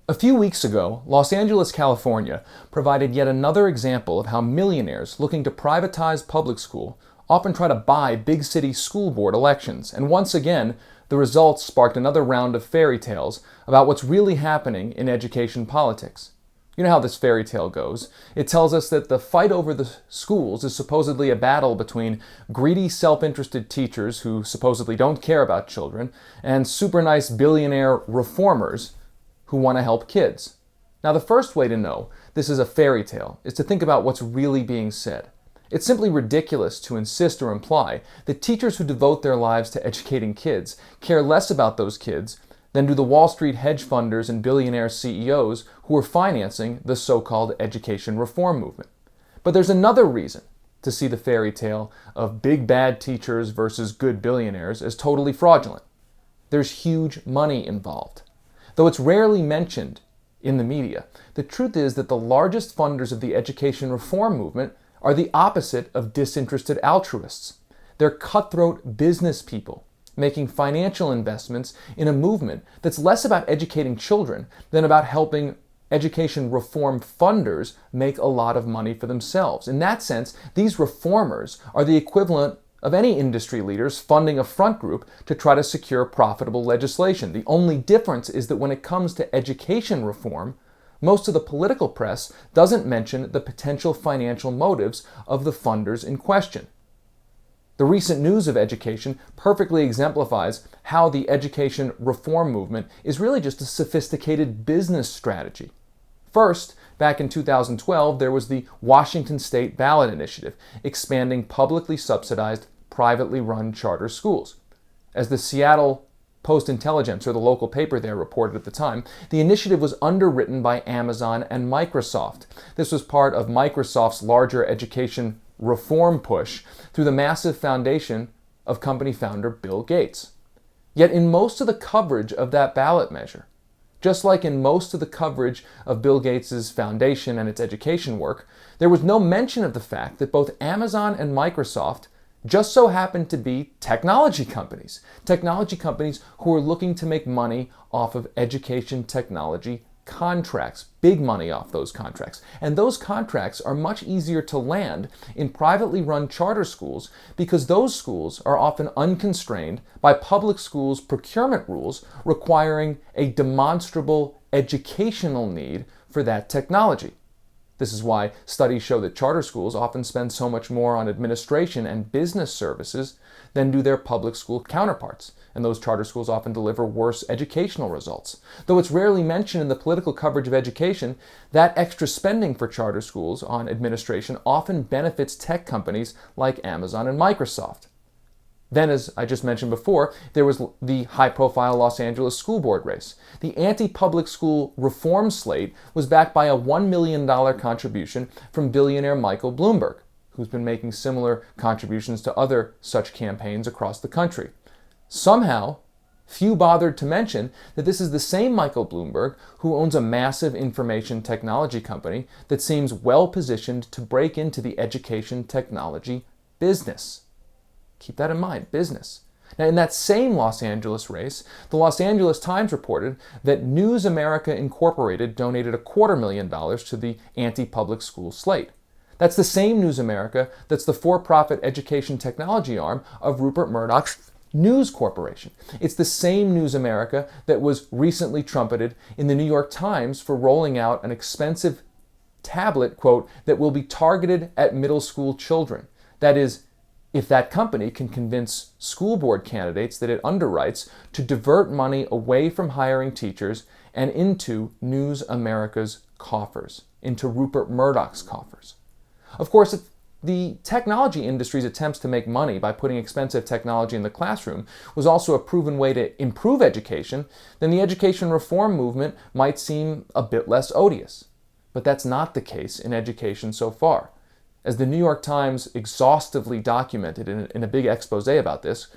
A few weeks ago, Los Angeles, California provided yet another example of how millionaires looking to privatize public school often try to buy big city school board elections. And once again, the results sparked another round of fairy tales about what's really happening in education politics. You know how this fairy tale goes. It tells us that the fight over the schools is supposedly a battle between greedy, self-interested teachers who supposedly don't care about children and super nice billionaire reformers who want to help kids. Now, the first way to know this is a fairy tale is to think about what's really being said. It's simply ridiculous to insist or imply that teachers who devote their lives to educating kids care less about those kids than do the Wall Street hedge funders and billionaire CEOs who are financing the so-called education reform movement. But there's another reason to see the fairy tale of big bad teachers versus good billionaires as totally fraudulent. There's huge money involved. Though it's rarely mentioned in the media, the truth is that the largest funders of the education reform movement are the opposite of disinterested altruists. They're cutthroat business people making financial investments in a movement that's less about educating children than about helping education reform funders make a lot of money for themselves. In that sense, these reformers are the equivalent of any industry leaders funding a front group to try to secure profitable legislation. The only difference is that when it comes to education reform, most of the political press doesn't mention the potential financial motives of the funders in question. The recent news of education perfectly exemplifies how the education reform movement is really just a sophisticated business strategy. First, back in 2012, there was the Washington State Ballot Initiative, expanding publicly subsidized, privately run charter schools. As the Seattle Post-Intelligencer, the local paper there, reported at the time, the initiative was underwritten by Amazon and Microsoft. This was part of Microsoft's larger education reform push through the massive foundation of company founder Bill Gates. Yet in most of the coverage of that ballot measure, just like in most of the coverage of Bill Gates' foundation and its education work, there was no mention of the fact that both Amazon and Microsoft just so happened to be technology companies who are looking to make money off of education technology contracts, big money off those contracts. And those contracts are much easier to land in privately run charter schools because those schools are often unconstrained by public schools' procurement rules requiring a demonstrable educational need for that technology. This is why studies show that charter schools often spend so much more on administration and business services than do their public school counterparts, and those charter schools often deliver worse educational results. Though it's rarely mentioned in the political coverage of education, that extra spending for charter schools on administration often benefits tech companies like Amazon and Microsoft. Then, as I just mentioned before, there was the high-profile Los Angeles school board race. The anti-public school reform slate was backed by a $1 million contribution from billionaire Michael Bloomberg, who's been making similar contributions to other such campaigns across the country. Somehow, few bothered to mention that this is the same Michael Bloomberg who owns a massive information technology company that seems well-positioned to break into the education technology business. Keep that in mind, business. Now, in that same Los Angeles race, the Los Angeles Times reported that News America Incorporated donated $250,000 to the anti-public school slate. That's the same News America that's the for-profit education technology arm of Rupert Murdoch's News Corporation. It's the same News America that was recently trumpeted in the New York Times for rolling out an expensive tablet, quote, that will be targeted at middle school children. That is, if that company can convince school board candidates that it underwrites to divert money away from hiring teachers and into News America's coffers, into Rupert Murdoch's coffers. Of course, if the technology industry's attempts to make money by putting expensive technology in the classroom was also a proven way to improve education, then the education reform movement might seem a bit less odious. But that's not the case in education so far. As the New York Times exhaustively documented in a big expose about this,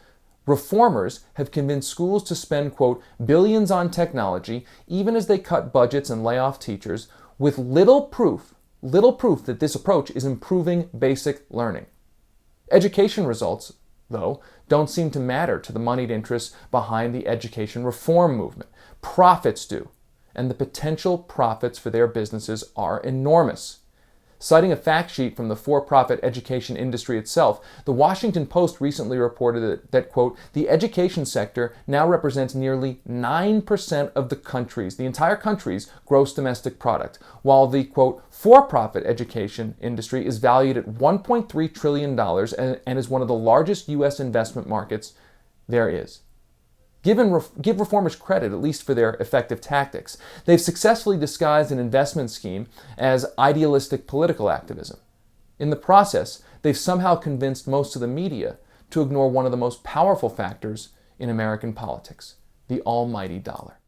reformers have convinced schools to spend, quote, billions on technology, even as they cut budgets and lay off teachers, with little proof that this approach is improving basic learning. Education results, though, don't seem to matter to the moneyed interests behind the education reform movement. Profits do. and the potential profits for their businesses are enormous. Citing a fact sheet from the for-profit education industry itself, the Washington Post recently reported that, quote, the education sector now represents nearly 9% of the entire country's gross domestic product, while the, quote, for-profit education industry is valued at $1.3 trillion and is one of the largest U.S. investment markets there is. Give reformers credit, at least for their effective tactics. They've successfully disguised an investment scheme as idealistic political activism. In the process, they've somehow convinced most of the media to ignore one of the most powerful factors in American politics, the almighty dollar.